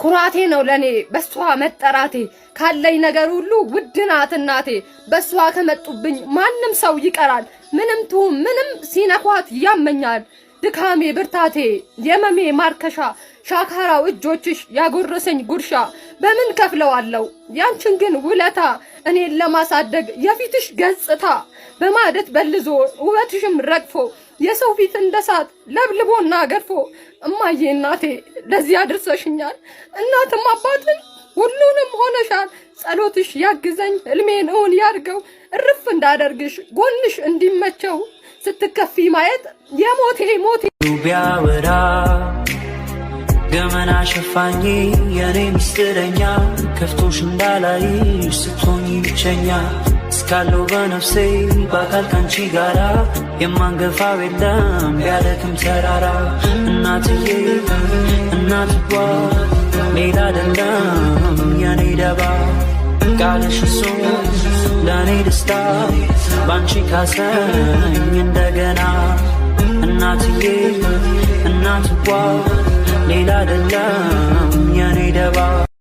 ኩራቴ ነው ለኔ በሷ መጠራቴ ካለኝ ነገር ሁሉ ውድ ናት እናቴ በሷ ከመጡብኝ ማንም ሰው ይቀራል ምንም ሲነኳት ያመኛል ድካሜ ብርታቴ የመሜ ማርከሻ ሻካራው እጆችሽ ያጎረሰኝ ጉርሻ በምን ከፍለዋለው ያንቺን ግን ውለታ እኔን ለማሳደግ የፊትሽ ገጽታ በማደት በልዞ ውበትሽም ረግፎ የሰው ፊት እንደሳት ለብልቦና ገርፎ እማዬ እናቴ ለዚህ አድርሰሽኛል እናትም አባትም ሁሉንም ሆነሻል ጸሎትሽ ያግዘኝ ህልሜን እውን ያርገው እርፍ እንዳደርግሽ ጎንሽ እንዲመቸው ስትከፊ ማየት የሞቴ ቢያወራ ገመና ሸፋኝ የኔ ሚስጥረኛ ከፍቶሽ እንዳላይሽ ስትሆኚ ብቸኛ እስካለው በነፍሴ በአካል ካንቺ ጋራ የማንገፋው የለም ቢያደክም ተራራ እናትዬ እናትዋ ሌላ አይደለም የኔ ደባ ቃልሽ እሱ ለእኔ ደስታ ባንቺ ካሰኝ እንደገና እናትዬ እናትዋ ሌላ አይደለም የኔ ደባ